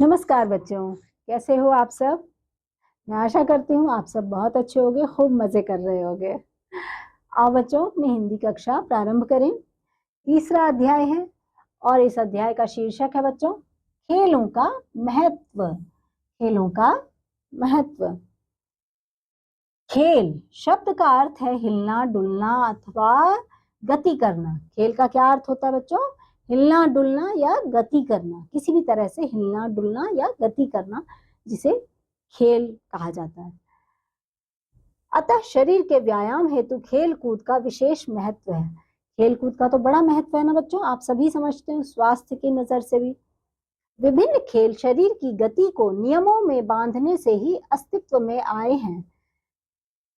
नमस्कार बच्चों, कैसे हो आप सब। मैं आशा करती हूँ आप सब बहुत अच्छे होंगे, खूब मजे कर रहे होंगे। आओ बच्चों, अपनी हिंदी कक्षा प्रारंभ करें। तीसरा अध्याय है और इस अध्याय का शीर्षक है बच्चों खेलों का महत्व। खेलों का महत्व। खेल शब्द का अर्थ है हिलना डुलना अथवा गति करना। खेल का क्या अर्थ होता है बच्चों? हिलना डुलना या गति करना, किसी भी तरह से हिलना डुलना या गति करना, जिसे खेल कहा जाता है। अतः शरीर के व्यायाम हेतु खेल कूद का विशेष महत्व है। खेल कूद का तो बड़ा महत्व है ना बच्चों, आप सभी समझते हैं। स्वास्थ्य की नजर से भी विभिन्न खेल शरीर की गति को नियमों में बांधने से ही अस्तित्व में आए हैं।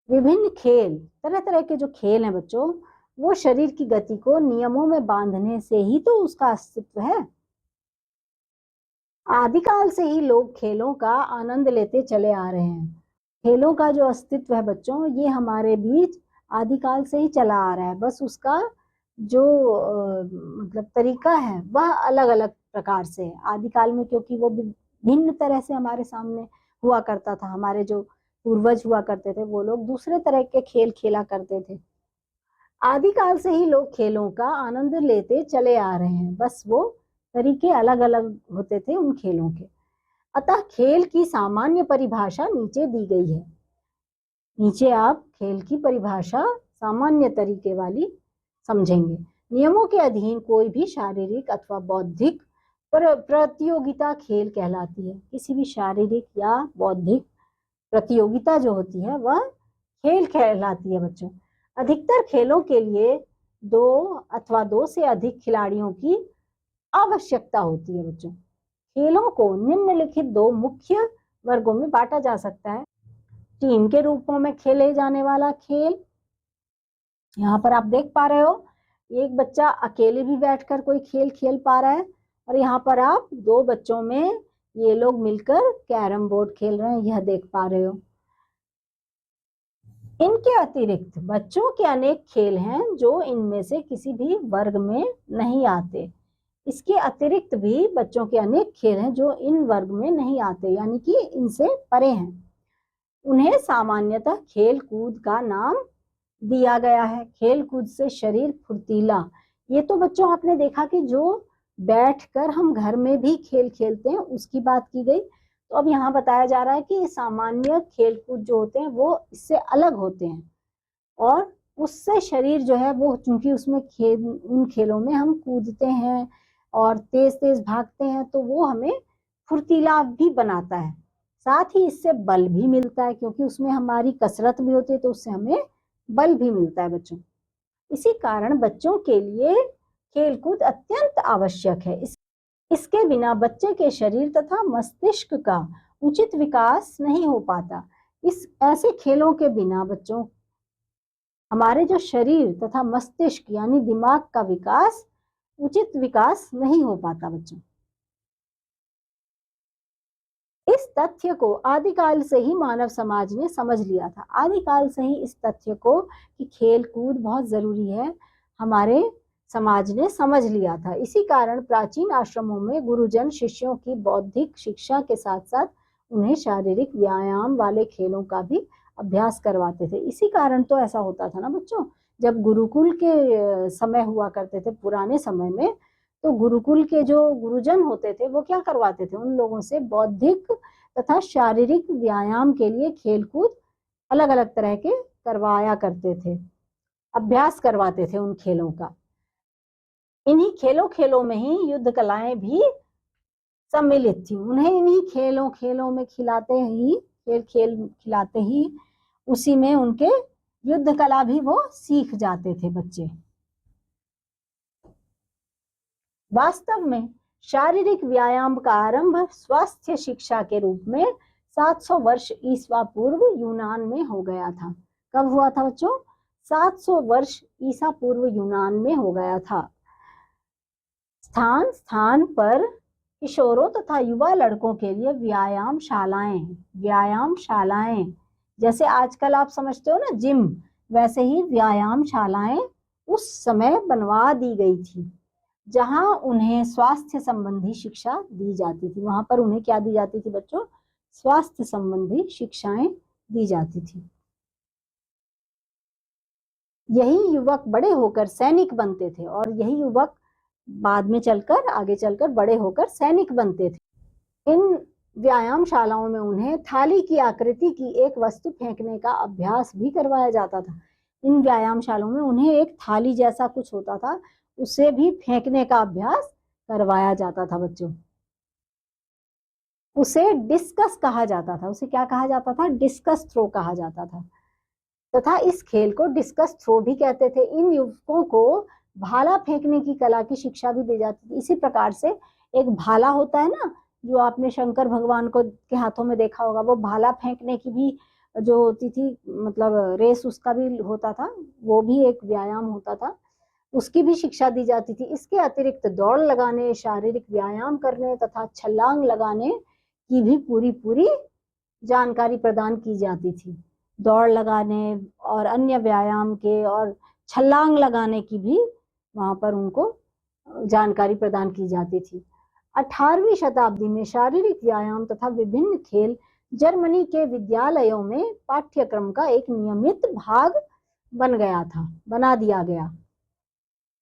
विभिन्न खेल, तरह तरह के जो खेल हैं बच्चों, वो शरीर की गति को नियमों में बांधने से ही तो उसका अस्तित्व है। आदिकाल से ही लोग खेलों का आनंद लेते चले आ रहे हैं। खेलों का जो अस्तित्व है बच्चों, ये हमारे बीच आदिकाल से ही चला आ रहा है। बस उसका जो मतलब तरीका है वह अलग अलग प्रकार से है। आदिकाल में क्योंकि वो भिन्न तरह से हमारे सामने हुआ करता था, हमारे जो पूर्वज हुआ करते थे वो लोग दूसरे तरह के खेल खेला करते थे। आदिकाल से ही लोग खेलों का आनंद लेते चले आ रहे हैं, बस वो तरीके अलग अलग होते थे उन खेलों के। अतः खेल की सामान्य परिभाषा नीचे दी गई है। नीचे आप खेल की परिभाषा सामान्य तरीके वाली समझेंगे। नियमों के अधीन कोई भी शारीरिक अथवा बौद्धिक प्रतियोगिता खेल कहलाती है। किसी भी शारीरिक या बौद्धिक प्रतियोगिता जो होती है वह खेल कहलाती है बच्चों। अधिकतर खेलों के लिए दो अथवा दो से अधिक खिलाड़ियों की आवश्यकता होती है बच्चों। खेलों को निम्नलिखित दो मुख्य वर्गों में बांटा जा सकता है। टीम के रूपों में खेले जाने वाला खेल, यहाँ पर आप देख पा रहे हो एक बच्चा अकेले भी बैठकर कोई खेल खेल पा रहा है, और यहाँ पर आप दो बच्चों में ये लोग मिलकर कैरम बोर्ड खेल रहे हैं, यह देख पा रहे हो। इनके अतिरिक्त बच्चों के अनेक खेल हैं जो इनमें से किसी भी वर्ग में नहीं आते। इसके अतिरिक्त भी बच्चों के अनेक खेल हैं जो इन वर्ग में नहीं आते, यानी कि इनसे परे हैं। उन्हें सामान्यतः खेल कूद का नाम दिया गया है। खेल कूद से शरीर फुर्तीला, ये तो बच्चों आपने देखा कि जो बैठकर हम घर में भी खेल खेलते हैं उसकी बात की गई। तो अब यहाँ बताया जा रहा है कि सामान्य खेल कूद जो होते हैं वो इससे अलग होते हैं, और उससे शरीर जो है वो, चूंकि उसमें उन खेलों में हम कूदते हैं और तेज तेज भागते हैं, तो वो हमें फुर्तीला भी बनाता है। साथ ही इससे बल भी मिलता है, क्योंकि उसमें हमारी कसरत भी होती है, तो उससे हमें बल भी मिलता है बच्चों। इसी कारण बच्चों के लिए खेलकूद अत्यंत आवश्यक है। इसके बिना बच्चे के शरीर तथा मस्तिष्क का उचित विकास नहीं हो पाता। इस ऐसे खेलों के बिना बच्चों हमारे जो शरीर तथा मस्तिष्क यानी दिमाग का विकास, उचित विकास नहीं हो पाता बच्चों। इस तथ्य को आदिकाल से ही मानव समाज ने समझ लिया था। आदिकाल से ही इस तथ्य को कि खेल कूद बहुत जरूरी है, हमारे समाज ने समझ लिया था। इसी कारण प्राचीन आश्रमों में गुरुजन शिष्यों की बौद्धिक शिक्षा के साथ साथ उन्हें शारीरिक व्यायाम वाले खेलों का भी अभ्यास करवाते थे। इसी कारण तो ऐसा होता था ना बच्चों, जब गुरुकुल के समय हुआ करते थे पुराने समय में, तो गुरुकुल के जो गुरुजन होते थे वो क्या करवाते थे, उन लोगों से बौद्धिक तथा शारीरिक व्यायाम के लिए खेलकूद अलग अलग तरह के करवाया करते थे, अभ्यास करवाते थे उन खेलों का। इन्हीं खेलों में ही युद्ध कलाएं भी सम्मिलित थी। उन्हें इन्हीं खेलों में खिलाते ही उसी में उनके युद्ध कला भी वो सीख जाते थे बच्चे। वास्तव में शारीरिक व्यायाम का आरंभ स्वास्थ्य शिक्षा के रूप में 700 वर्ष ईसा पूर्व यूनान में हो गया था। कब हुआ था बच्चों? 700 वर्ष ईसा पूर्व यूनान में हो गया था। स्थान स्थान पर किशोरों तथा युवा लड़कों के लिए व्यायाम शालाएं, जैसे आजकल आप समझते हो ना जिम, वैसे ही व्यायाम शालाएं उस समय बनवा दी गई थी। जहां उन्हें स्वास्थ्य संबंधी शिक्षा दी जाती थी। वहां पर उन्हें क्या दी जाती थी बच्चों? स्वास्थ्य संबंधी शिक्षाएं दी जाती थी। यही युवक बड़े होकर सैनिक बनते थे और यही युवक बाद में चलकर, आगे चलकर बड़े होकर सैनिक बनते थे। इन व्यायामशालाओं में उन्हें थाली की आकृति की एक वस्तु फेंकने का अभ्यास भी करवाया जाता था। इन व्यायामशालाओं में उन्हें एक थाली जैसा कुछ होता था, उसे भी फेंकने का अभ्यास करवाया जाता था बच्चों। उसे डिस्कस कहा जाता था। उसे क्या कहा जाता था? डिस्कस थ्रो कहा जाता था। तथा इस खेल को डिस्कस थ्रो भी कहते थे। इन युवकों को भाला फेंकने की कला की शिक्षा भी दी जाती थी। इसी प्रकार से एक भाला होता है ना, जो आपने शंकर भगवान को के हाथों में देखा होगा, वो भाला फेंकने की भी जो होती थी, मतलब रेस उसका भी होता था, वो भी एक व्यायाम होता था, उसकी भी शिक्षा दी जाती थी। इसके अतिरिक्त दौड़ लगाने, शारीरिक व्यायाम करने तथा छलांग लगाने की भी पूरी जानकारी प्रदान की जाती थी। दौड़ लगाने और अन्य व्यायाम के और छलांग लगाने की भी वहां पर उनको जानकारी प्रदान की जाती थी। 18वीं शताब्दी में शारीरिक व्यायाम तथा विभिन्न खेल जर्मनी के विद्यालयों में पाठ्यक्रम का एक नियमित भाग बना दिया गया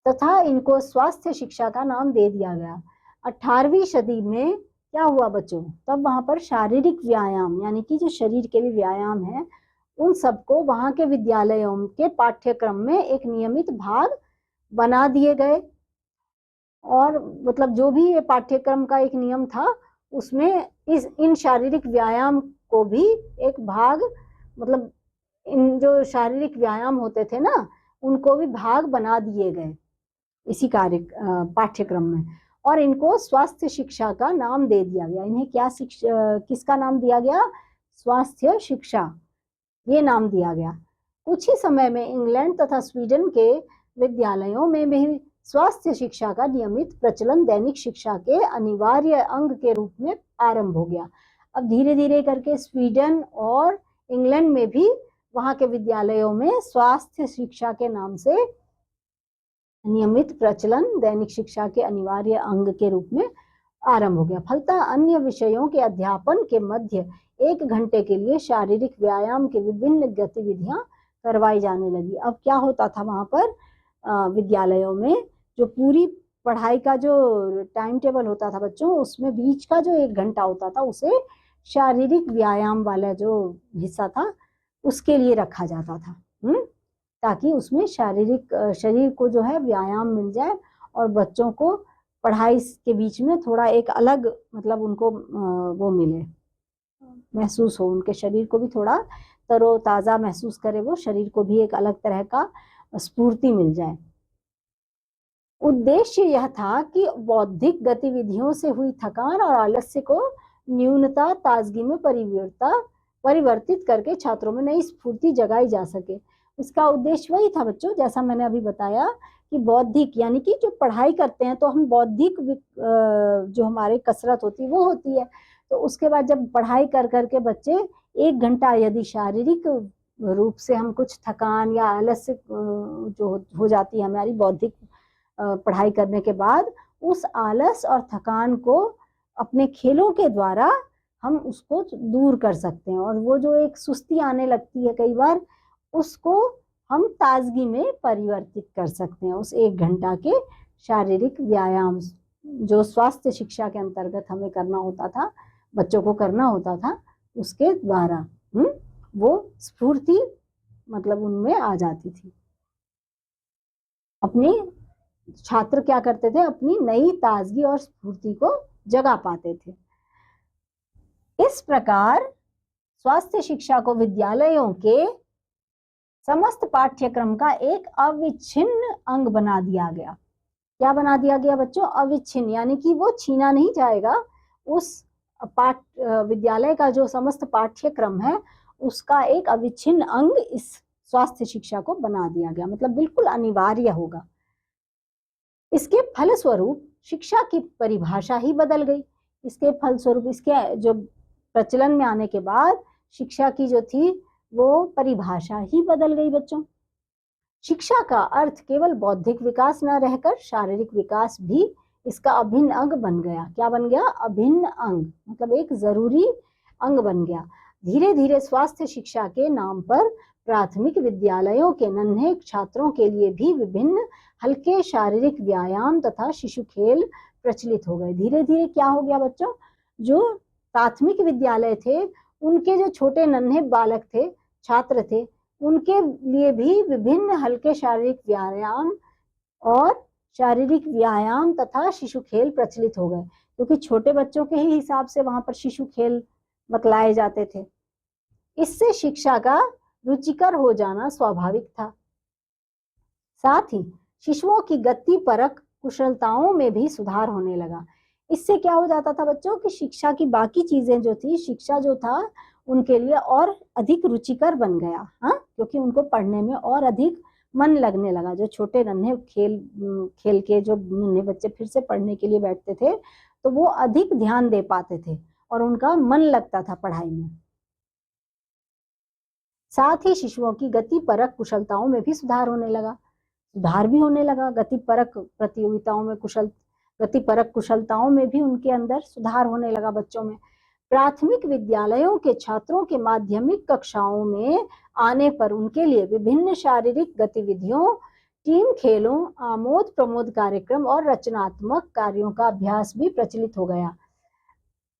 तथा इनको स्वास्थ्य शिक्षा का नाम दे दिया गया। 18वीं सदी में क्या हुआ बच्चों? तब वहां पर शारीरिक व्यायाम, यानी कि जो शरीर के लिए व्यायाम है, उन सबको वहां के विद्यालयों के पाठ्यक्रम में एक नियमित भाग बना दिए गए। और मतलब जो भी ये पाठ्यक्रम का एक नियम था, उसमें इन शारीरिक व्यायाम को भी एक भाग, मतलब इन जो शारीरिक व्यायाम होते थे ना, उनको भी भाग बना दिए गए इसी पाठ्यक्रम में, और इनको स्वास्थ्य शिक्षा का नाम दे दिया गया। इन्हें किसका नाम दिया गया? स्वास्थ्य शिक्षा, ये नाम दिया गया। कुछ ही समय में इंग्लैंड तथा स्वीडन के विद्यालयों में भी स्वास्थ्य शिक्षा का नियमित प्रचलन दैनिक शिक्षा के अनिवार्य अंग के रूप में आरंभ हो गया। अब धीरे धीरे करके स्वीडन और इंग्लैंड में भी वहां के विद्यालयों में स्वास्थ्य शिक्षा के नाम से नियमित प्रचलन दैनिक शिक्षा के अनिवार्य अंग के रूप में आरंभ हो गया। फलतः अन्य विषयों के अध्यापन के मध्य 1 घंटे के लिए शारीरिक व्यायाम के विभिन्न गतिविधियां करवाई जाने लगी। अब क्या होता था वहां पर विद्यालयों में, जो पूरी पढ़ाई का जो टाइम टेबल होता था बच्चों, उसमें बीच का जो 1 घंटा होता था, उसे शारीरिक व्यायाम वाला जो हिस्सा था उसके लिए रखा जाता था, ताकि उसमें शरीर को जो है व्यायाम मिल जाए और बच्चों को पढ़ाई के बीच में थोड़ा एक अलग, मतलब उनको वो मिले, महसूस हो, उनके शरीर को भी थोड़ा तरोताजा महसूस करे, वो शरीर को भी एक अलग तरह का स्फूर्ति मिल जाए। उद्देश्य यह था कि बौद्धिक गतिविधियों से हुई थकान और आलस्य को न्यूनता ताजगी में परिवर्तित करके छात्रों में नई स्फूर्ति जगाई जा सके। इसका उद्देश्य वही था बच्चों, जैसा मैंने अभी बताया कि बौद्धिक, यानी कि जो पढ़ाई करते हैं तो हम बौद्धिक जो हमारी कसरत होती है वो होती है, तो उसके बाद जब पढ़ाई कर करके बच्चे 1 घंटा यदि शारीरिक रूप से हम कुछ थकान या आलस्य जो हो जाती है हमारी बौद्धिक पढ़ाई करने के बाद, उस आलस और थकान को अपने खेलों के द्वारा हम उसको दूर कर सकते हैं, और वो जो एक सुस्ती आने लगती है कई बार, उसको हम ताजगी में परिवर्तित कर सकते हैं उस 1 घंटा के शारीरिक व्यायाम जो स्वास्थ्य शिक्षा के अंतर्गत हमें करना होता था, बच्चों को करना होता था, उसके द्वारा वो स्फूर्ति मतलब उनमें आ जाती थी। अपने छात्र क्या करते थे? अपनी नई ताजगी और स्फूर्ति को जगा पाते थे। इस प्रकार स्वास्थ्य शिक्षा को विद्यालयों के समस्त पाठ्यक्रम का एक अविच्छिन्न अंग बना दिया गया। क्या बना दिया गया बच्चों? अविच्छिन्न, यानी कि वो छीना नहीं जाएगा। उस विद्यालय का जो समस्त पाठ्यक्रम है उसका एक अविच्छिन्न अंग इस स्वास्थ्य शिक्षा को बना दिया गया, मतलब बिल्कुल अनिवार्य होगा। इसके फलस्वरूप शिक्षा की परिभाषा ही बदल गई। इसके फलस्वरूप, इसके जो प्रचलन में आने के बाद शिक्षा की जो थी वो परिभाषा ही बदल गई बच्चों। शिक्षा का अर्थ केवल बौद्धिक विकास न रहकर शारीरिक विकास भी इसका अभिन्न अंग बन गया। क्या बन गया? अभिन्न अंग, मतलब एक जरूरी अंग बन गया। धीरे धीरे स्वास्थ्य शिक्षा के नाम पर प्राथमिक विद्यालयों के नन्हे छात्रों के लिए भी विभिन्न हल्के शारीरिक व्यायाम तथा शिशु खेल प्रचलित हो गए। धीरे धीरे क्या हो गया बच्चों, जो प्राथमिक विद्यालय थे उनके जो छोटे नन्हे बालक थे, छात्र थे, उनके लिए भी विभिन्न हल्के शारीरिक व्यायाम तथा शिशु खेल प्रचलित हो गए, क्योंकि छोटे बच्चों के ही हिसाब से वहां पर शिशु खेल बतलाए जाते थे। इससे शिक्षा का रुचिकर हो जाना स्वाभाविक था। साथ ही शिशुओं की गति परक कुशलताओं में भी सुधार होने लगा। इससे क्या हो जाता था बच्चों कि शिक्षा की बाकी चीजें जो थी, शिक्षा जो था उनके लिए और अधिक रुचिकर बन गया। हाँ, क्योंकि उनको पढ़ने में और अधिक मन लगने लगा। जो छोटे नन्हे खेल के जो नन्हे बच्चे फिर से पढ़ने के लिए बैठते थे तो वो अधिक ध्यान दे पाते थे और उनका मन लगता था पढ़ाई में। साथ ही शिशुओं की गति परक कुशलताओं में भी सुधार होने लगा। गति परक कुशलताओं में भी उनके अंदर सुधार होने लगा बच्चों में। प्राथमिक विद्यालयों के छात्रों के माध्यमिक कक्षाओं में आने पर उनके लिए विभिन्न शारीरिक गतिविधियों, टीम खेलों, आमोद प्रमोद कार्यक्रम और रचनात्मक कार्यों का अभ्यास भी प्रचलित हो गया।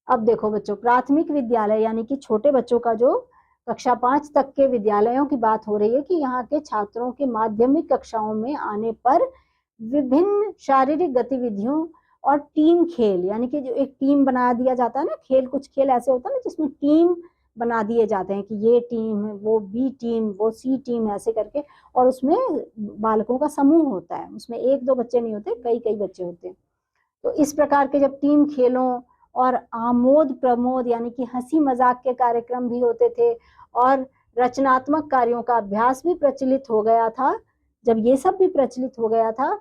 अब देखो बच्चों, प्राथमिक विद्यालय यानी कि छोटे बच्चों का जो कक्षा 5 तक के विद्यालयों की बात हो रही है कि यहाँ के छात्रों के माध्यमिक कक्षाओं में आने पर विभिन्न शारीरिक गतिविधियों और टीम खेल, यानी कि जो एक टीम बना दिया जाता है ना, कुछ खेल ऐसे होता है ना जिसमें टीम बना दिए जाते हैं कि ये टीम है, वो बी टीम, वो सी टीम, ऐसे करके, और उसमें बालकों का समूह होता है, उसमें 1-2 बच्चे नहीं होते, कई बच्चे होते हैं। तो इस प्रकार के जब टीम खेलों और आमोद प्रमोद यानी कि हंसी मजाक के कार्यक्रम भी होते थे और रचनात्मक कार्यों का अभ्यास भी प्रचलित हो गया था, जब ये सब भी प्रचलित हो गया था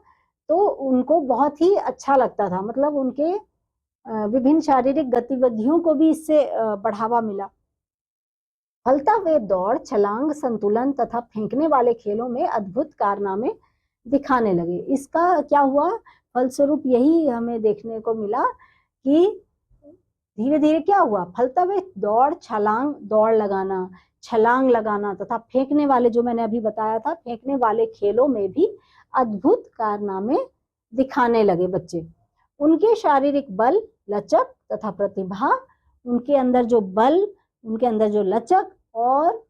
तो उनको बहुत ही अच्छा लगता था। मतलब उनके विभिन्न शारीरिक गतिविधियों को भी इससे बढ़ावा मिला। फलता हुए दौड़, छलांग, संतुलन तथा फेंकने वाले खेलों में अद्भुत कारनामे दिखाने लगे। इसका क्या हुआ, फलस्वरूप यही हमें देखने को मिला कि धीरे धीरे क्या हुआ, फलता हुए दौड़, दौड़ लगाना, छलांग लगाना तथा फेंकने वाले, जो मैंने अभी बताया था, फेंकने वाले खेलों में भी अद्भुत कारनामे दिखाने लगे बच्चे। उनके शारीरिक बल, लचक तथा प्रतिभा, उनके अंदर जो बल, उनके अंदर जो लचक और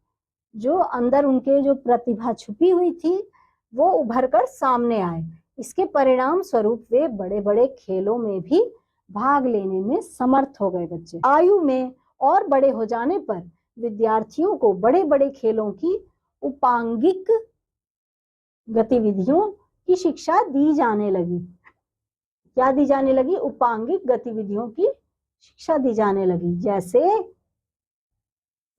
जो अंदर उनके जो प्रतिभा छुपी हुई थी वो उभर कर सामने आए। इसके परिणाम स्वरूप वे बड़े बड़े खेलों में भी भाग लेने में समर्थ हो गए बच्चे। आयु में और बड़े हो जाने पर विद्यार्थियों को बड़े बड़े खेलों की उपांगिक गतिविधियों की शिक्षा दी जाने लगी। क्या दी जाने लगी? उपांगिक गतिविधियों की शिक्षा दी जाने लगी, जैसे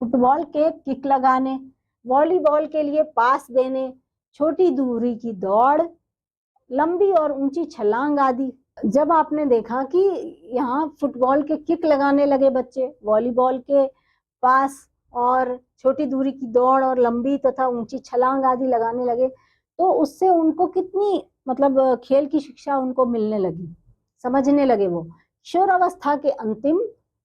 फुटबॉल के किक लगाने, वॉलीबॉल के लिए पास देने, छोटी दूरी की दौड़, लंबी और ऊंची छलांग आदि। जब आपने देखा कि यहाँ फुटबॉल के किक लगाने लगे बच्चे, वॉलीबॉल के पास और छोटी दूरी की दौड़ और लंबी तथा ऊंची छलांग आदि लगाने लगे, तो उससे उनको कितनी मतलब खेल की शिक्षा उनको मिलने लगी, समझने लगे वो। किशोरावस्था के अंतिम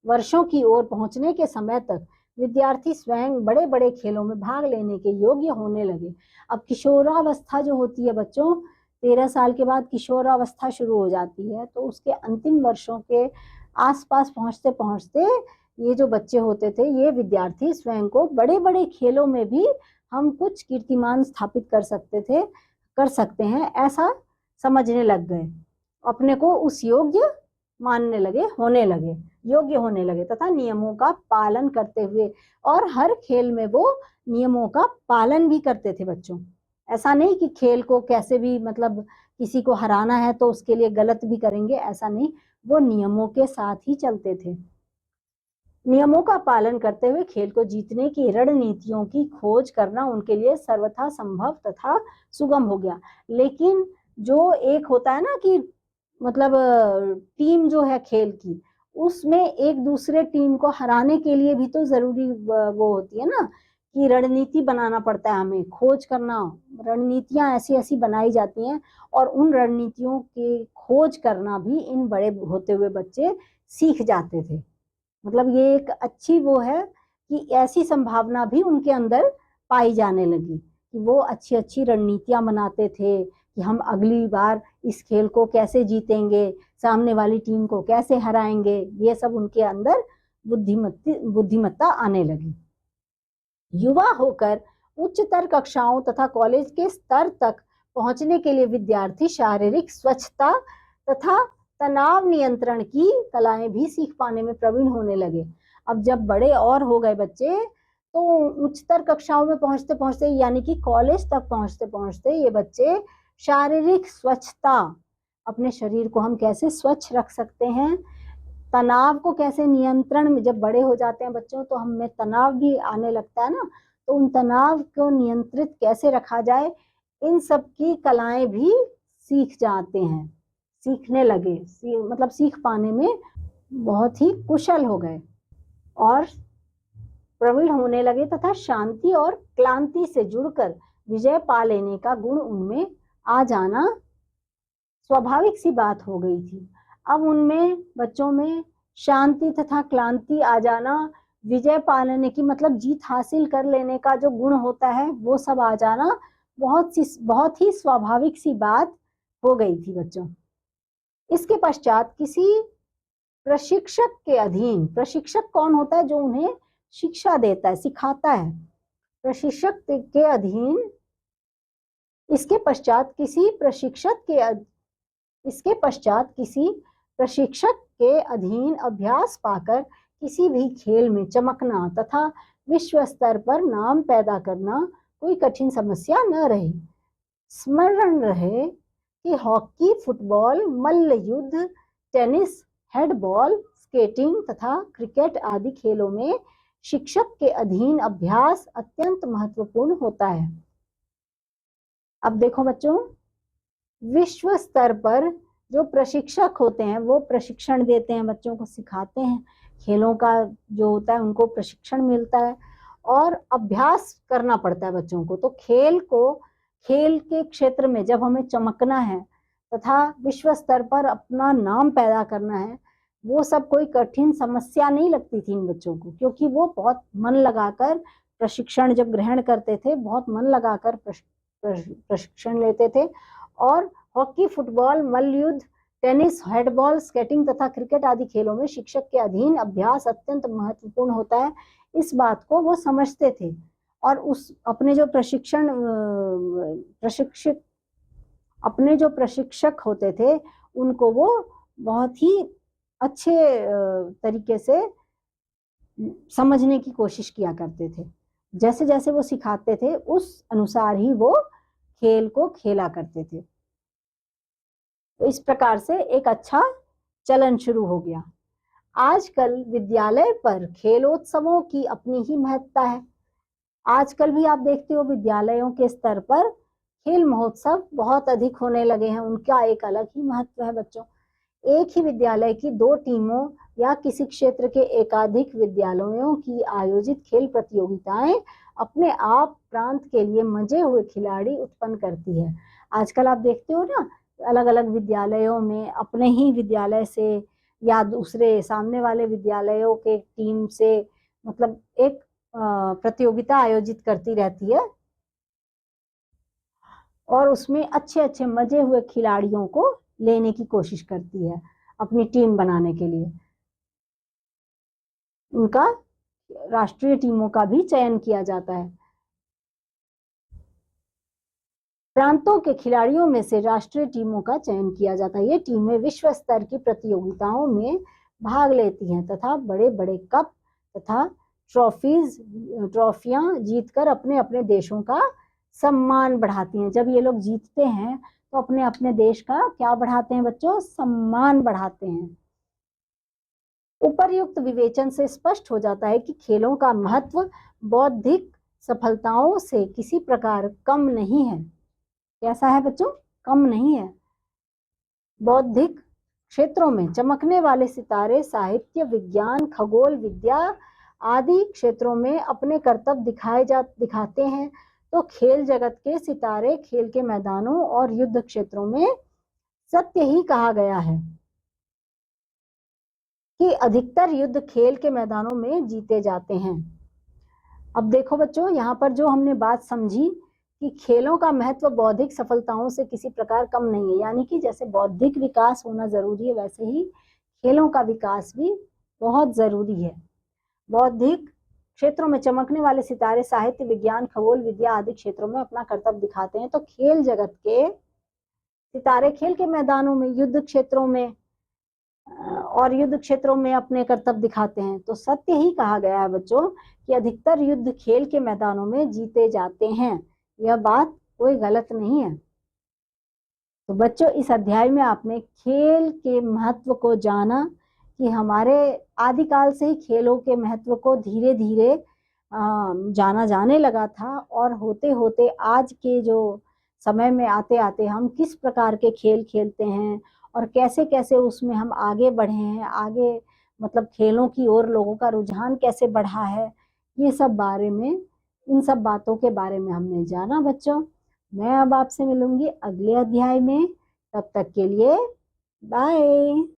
वर्षों की ओर पहुंचने के समय तक विद्यार्थी स्वयं बड़े बड़े खेलों में भाग लेने के योग्य होने लगे। अब किशोरावस्था जो होती है बच्चों, 13 साल के बाद किशोरावस्था शुरू हो जाती है, तो उसके अंतिम वर्षों के आसपास पहुंचते पहुंचते ये जो बच्चे होते थे, ये विद्यार्थी स्वयं को बड़े बड़े खेलों में भी हम कुछ कीर्तिमान स्थापित कर सकते हैं, ऐसा समझने लग गए, अपने को उस योग्य मानने लगे, योग्य होने लगे तथा नियमों का पालन करते हुए, और हर खेल में वो नियमों का पालन भी करते थे बच्चों। ऐसा नहीं कि खेल को कैसे भी मतलब किसी को हराना है तो उसके लिए गलत भी करेंगे, ऐसा नहीं, वो नियमों के साथ ही चलते थे। नियमों का पालन करते हुए खेल को जीतने की रणनीतियों की खोज करना उनके लिए सर्वथा संभव तथा सुगम हो गया। लेकिन जो एक होता है ना कि मतलब टीम जो है खेल की, उसमें एक दूसरे टीम को हराने के लिए भी तो जरूरी वो होती है ना कि रणनीति बनाना पड़ता है, हमें खोज करना, रणनीतियां ऐसी ऐसी बनाई जाती हैं और उन रणनीतियों की खोज करना भी इन बड़े होते हुए बच्चे सीख जाते थे। मतलब ये एक अच्छी वो है कि ऐसी संभावना भी उनके अंदर पाई जाने लगी कि वो अच्छी अच्छी रणनीतियां बनाते थे कि हम अगली बार इस खेल को कैसे जीतेंगे, सामने वाली टीम को कैसे हराएंगे। ये सब उनके अंदर बुद्धिमत्ता आने लगी। युवा होकर उच्चतर कक्षाओं तथा कॉलेज के स्तर तक पहुंचने के लिए विद्यार्थी शारीरिक स्वच्छता तथा तनाव नियंत्रण की कलाएं भी सीख पाने में प्रवीण होने लगे। अब जब बड़े और हो गए बच्चे तो उच्चतर कक्षाओं में पहुंचते पहुंचते यानी कि कॉलेज तक पहुंचते पहुंचते ये बच्चे शारीरिक स्वच्छता, अपने शरीर को हम कैसे स्वच्छ रख सकते हैं, तनाव को कैसे नियंत्रण में, जब बड़े हो जाते हैं बच्चों तो हमें तनाव भी आने लगता है ना, तो उन तनाव को नियंत्रित कैसे रखा जाए, इन सब की कलाएं भी सीख जाते हैं, सीखने लगे, मतलब सीख पाने में बहुत ही कुशल हो गए और प्रवीण होने लगे तथा शांति और क्लांति से जुड़कर विजय पा लेने का गुण उनमें आ जाना स्वाभाविक सी बात हो गई थी। अब उनमें बच्चों में शांति तथा क्लांति आ जाना, विजय पा लेने की मतलब जीत हासिल कर लेने का जो गुण होता है वो सब आ जाना बहुत ही स्वाभाविक सी बात हो गई थी बच्चों। इसके पश्चात किसी प्रशिक्षक के अधीन, प्रशिक्षक कौन होता है? जो उन्हें शिक्षा देता है, सिखाता है, प्रशिक्षक के अधीन, इसके पश्चात किसी प्रशिक्षक के अधीन अभ्यास पाकर किसी भी खेल में चमकना तथा विश्व स्तर पर नाम पैदा करना कोई कठिन समस्या न रही। स्मरण रहे कि हॉकी, फुटबॉल, मल्ल युद्ध, टेनिस, हेडबॉल, स्केटिंग तथा क्रिकेट आदि खेलों में शिक्षक के अधीन अभ्यास अत्यंत महत्वपूर्ण होता है। अब देखो बच्चों, विश्व स्तर पर जो प्रशिक्षक होते हैं वो प्रशिक्षण देते हैं, बच्चों को सिखाते हैं, खेलों का जो होता है उनको प्रशिक्षण मिलता है और अभ्यास करना पड़ता है बच्चों को। तो खेल के क्षेत्र में जब हमें चमकना है तथा विश्व स्तर पर अपना नाम पैदा करना है, वो सब कोई कठिन समस्या नहीं लगती थी इन बच्चों को, क्योंकि वो बहुत मन लगाकर प्रशिक्षण जब ग्रहण करते थे, बहुत मन लगाकर प्रशिक्षण लेते थे। और hockey, football, मल्लयुद्ध, tennis, headball, skating तथा क्रिकेट आदि खेलों में शिक्षक के अधीन अभ्यास अत्यंत महत्वपूर्ण होता है, इस बात को वो समझते थे। और अपने जो प्रशिक्षक होते थे उनको वो बहुत ही अच्छे तरीके से समझने की कोशिश किया करते थे। जैसे जैसे वो सिखाते थे उस अनुसार ही वो खेल को खेला करते थे। तो इस प्रकार से एक अच्छा चलन शुरू हो गया। आजकल विद्यालय पर खेलोत्सवों की अपनी ही महत्ता है। आजकल भी आप देखते हो विद्यालयों के स्तर पर खेल महोत्सव बहुत अधिक होने लगे हैं, उनका एक अलग ही महत्व है बच्चों। एक ही विद्यालय की 2 टीमों या किसी क्षेत्र के एकाधिक विद्यालयों की आयोजित खेल प्रतियोगिताएं अपने आप प्रांत के लिए मंजे हुए खिलाड़ी उत्पन्न करती है। आजकल आप देखते हो ना, अलग अलग विद्यालयों में अपने ही विद्यालय से या दूसरे सामने वाले विद्यालयों के टीम से मतलब एक प्रतियोगिता आयोजित करती रहती है और उसमें अच्छे अच्छे मजे हुए खिलाड़ियों को लेने की कोशिश करती है अपनी टीम बनाने के लिए। उनका राष्ट्रीय टीमों का भी चयन किया जाता है। प्रांतों के खिलाड़ियों में से राष्ट्रीय टीमों का चयन किया जाता है। ये टीमें विश्व स्तर की प्रतियोगिताओं में भाग लेती हैं तथा बड़े बड़े कप तथा ट्रॉफियां जीतकर अपने अपने देशों का सम्मान बढ़ाती हैं। जब ये लोग जीतते हैं तो अपने अपने देश का क्या बढ़ाते हैं बच्चों? सम्मान बढ़ाते हैं। उपर्युक्त विवेचन से स्पष्ट हो जाता है कि खेलों का महत्व बौद्धिक सफलताओं से किसी प्रकार कम नहीं है। कैसा है बच्चों? कम नहीं है। बौद्धिक क्षेत्रों में चमकने वाले सितारे साहित्य, विज्ञान, खगोल विद्या आदि क्षेत्रों में अपने कर्तव्य दिखाते हैं, तो खेल जगत के सितारे खेल के मैदानों और युद्ध क्षेत्रों में सत्य ही कहा गया है कि अधिकतर युद्ध खेल के मैदानों में जीते जाते हैं। अब देखो बच्चों, यहाँ पर जो हमने बात समझी कि खेलों का महत्व बौद्धिक सफलताओं से किसी प्रकार कम नहीं है, यानी कि जैसे बौद्धिक विकास होना जरूरी है, वैसे ही खेलों का विकास भी बहुत जरूरी है। बौद्धिक क्षेत्रों में चमकने वाले सितारे साहित्य, विज्ञान, खगोल विद्या आदि क्षेत्रों में अपना कर्तव्य दिखाते हैं, तो खेल जगत के सितारे खेल के मैदानों में, युद्ध क्षेत्रों में और युद्ध क्षेत्रों में अपने कर्तव्य दिखाते हैं। तो सत्य ही कहा गया है बच्चों कि अधिकतर युद्ध खेल के मैदानों में जीते जाते हैं। यह बात कोई गलत नहीं है। तो बच्चों, इस अध्याय में आपने खेल के महत्व को जाना कि हमारे आदिकाल से ही खेलों के महत्व को धीरे धीरे जाना जाने लगा था, और होते होते आज के जो समय में आते आते हम किस प्रकार के खेल खेलते हैं और कैसे कैसे उसमें हम आगे बढ़े हैं, आगे मतलब खेलों की ओर लोगों का रुझान कैसे बढ़ा है, ये सब बारे में, इन सब बातों के बारे में हमने जाना बच्चों। मैं अब आपसे मिलूंगी अगले अध्याय में, तब तक के लिए बाय।